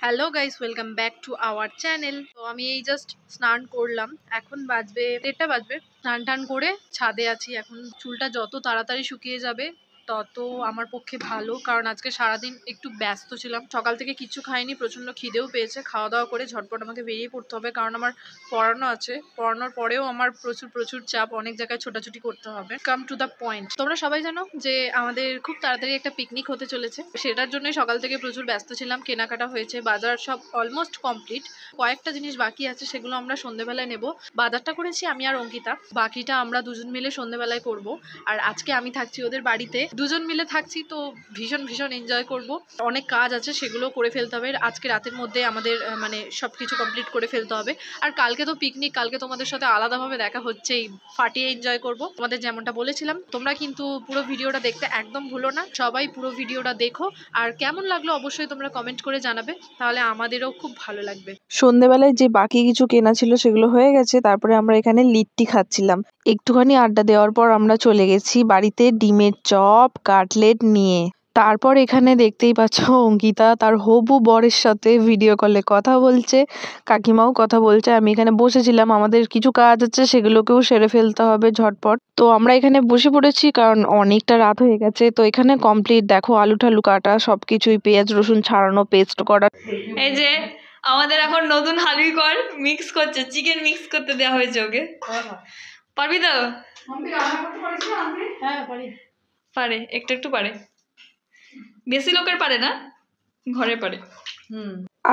Hello guys, welcome back to our channel. তো আমি এই জাস্ট স্নান করলাম, এখন বাজবে 1:30 বাজবে। স্নান টান করে ছাদে আছি এখন। চুলটা যত তাড়াতাড়ি শুকিয়ে যাবে তত আমার পক্ষে ভালো, কারণ আজকে সারাদিন একটু ব্যস্ত ছিলাম। সকাল থেকে কিছু খাইনি, প্রচণ্ড খিদেও পেয়েছে। খাওয়া দাওয়া করে ঝটপট আমাকে বেরিয়ে পড়তে হবে, কারণ আমার পড়ানো আছে। পড়ানোর পরেও আমার প্রচুর চাপ, অনেক জায়গায় ছোটাছুটি করতে হবে। কাম টু দ্য পয়েন্ট, তোমরা সবাই জানো যে আমাদের খুব তাড়াতাড়ি একটা পিকনিক হতে চলেছে। সেটার জন্য সকাল থেকে প্রচুর ব্যস্ত ছিলাম। কেনাকাটা হয়েছে, বাজার সব অলমোস্ট কমপ্লিট। কয়েকটা জিনিস বাকি আছে, সেগুলো আমরা সন্ধ্যেবেলায় নেব। বাজারটা করেছি আমি আর অঙ্কিতা, বাকিটা আমরা দুজন মিলে সন্ধ্যেবেলায় করব। আর আজকে আমি থাকছি ওদের বাড়িতে, দুজন মিলে থাকছি, তো ভীষণ এনজয় করব। অনেক কাজ আছে, সেগুলো করে ফেলতে হবে আজকে রাতের মধ্যে। আমাদের মানে সবকিছু কমপ্লিট করে ফেলতে হবে। আর কালকে তো পিকনিক, কালকে তোমাদের সাথে আলাদাভাবে দেখা হচ্ছেই, ফাটিয়ে এনজয় করব। তোমাদের যেমনটা বলেছিলাম, তোমরা কিন্তু পুরো ভিডিওটা দেখতে একদম ভুলো না। সবাই পুরো ভিডিওটা দেখো, আর কেমন লাগলো অবশ্যই তোমরা কমেন্ট করে জানাবে, তাহলে আমাদেরও খুব ভালো লাগবে। সন্ধেবেলায় যে বাকি কিছু কেনা ছিল সেগুলো হয়ে গেছে। তারপরে আমরা এখানে লিট্টি খাচ্ছিলাম। একটুখানি আড্ডা দেওয়ার পর আমরা চলে গেছি বাড়িতে ডিমের চপ কাটলেট নিয়ে। তারপর এখানে দেখতেই পাচ্ছ অঙ্কিতা তার হবু বরের সাথে ভিডিও কলে কথা বলছে, কাকিমাও কথা বলছে। আমি এখানে বসেছিলাম, আমাদের কিছু কাজ আছে সেগুলোকেও সেরে ফেলতে হবে ঝটপট। তো আমরা এখানে বসে পড়েছি, কারণ অনেকটা রাত হয়ে গেছে। তো এখানে কমপ্লিট, দেখো আলু ঠালু কাটা সবকিছুই, পেঁয়াজ রসুন ছাড়ানো, পেস্ট করা। এই যে আমাদের এখন নতুন হালুইকর মিক্স করছে, চিকেন মিক্স করতে দেওয়া হয়েছে ওকে। পারবি তো? হ্যাঁ পারে, একটু পারে, বেশি লোকের পারে না, ঘরে পারে।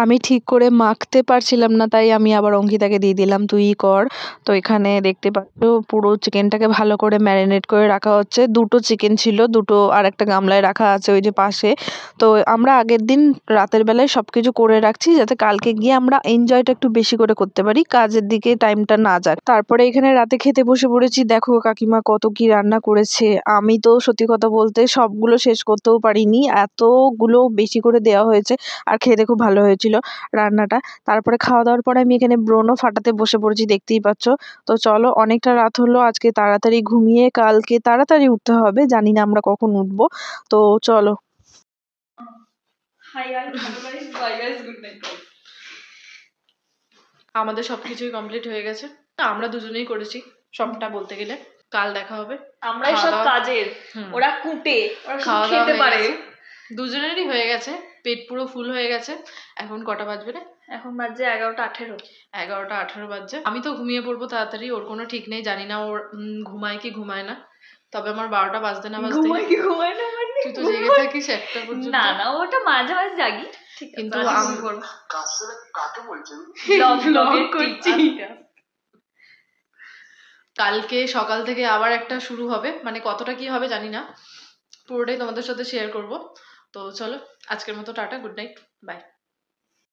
আমি ঠিক করে মাখতে পারছিলাম না, তাই আমি আবার অঙ্কিতাকে দিয়ে দিলাম, তুই কর। তো এখানে দেখতে পাচ্ছ পুরো চিকেনটাকে ভালো করে ম্যারিনেট করে রাখা হচ্ছে। দুটো চিকেন ছিল, দুটো আর একটা গামলায় রাখা আছে ওই যে পাশে। তো আমরা আগের দিন রাতের বেলায় সব কিছু করে রাখছি, যাতে কালকে গিয়ে আমরা এনজয়টা একটু বেশি করে করতে পারি, কাজের দিকে টাইমটা না যাক। তারপরে এখানে রাতে খেতে বসে পড়েছি। দেখো কাকিমা কত কি রান্না করেছে। আমি তো সত্যি কথা বলতে সবগুলো শেষ করতেও পারিনি, এতগুলো বেশি করে দেওয়া হয়েছে। আর খেতে খুব ভালো হয়েছিল রান্নাটা। তারপরে খাওয়া দাওয়ার পরে আমি এখানে ব্রণও ফাটাতে বসে পড়েছি, দেখতেই পাচ্ছ। তো চলো, অনেকটা রাত হলো, আজকে তাড়াতাড়ি ঘুমিয়ে কালকে তাড়াতাড়ি উঠতে হবে, জানি না আমরা কখন উঠবো। তো চলো। আমাদের সবকিছুই কমপ্লিট হয়ে গেছে, আমরা দুজনেই করেছি সবটা বলতে গেলে। কাল দেখা হবে। আমরাই সব কাজের, ওরা কুটে, ওরা খাওয়া খেতে পারে। দুজনেরই হয়ে গেছে, পেট পুরো ফুল হয়ে গেছে। এখন কটা বাজবে রে? এখন বাজে 11টা 18। 11টা 18 বাজছে। আমি তো ঘুমিয়ে পড়বো তাড়াতাড়ি, ওর কোনো ঠিক নেই, জানি না ওর ঘুমায় কি ঘুমায় না। তবে আমার 12টা বাজতে না বাজতে ঘুমায় না মানে তুই তো জেগে থাকিস একটা পর্যন্ত। না ওটা মাঝে মাঝে জাগি, কিন্তু আমি করব। কাকে বলছেন? ব্লগ করছি। কালকে সকাল থেকে আবার একটা শুরু হবে, মানে কতটা কি হবে জানি না, পুরোটাই তোমাদের সাথে শেয়ার করব। তো চলো, আজকের মতো টাটা, গুড নাইট, বাই।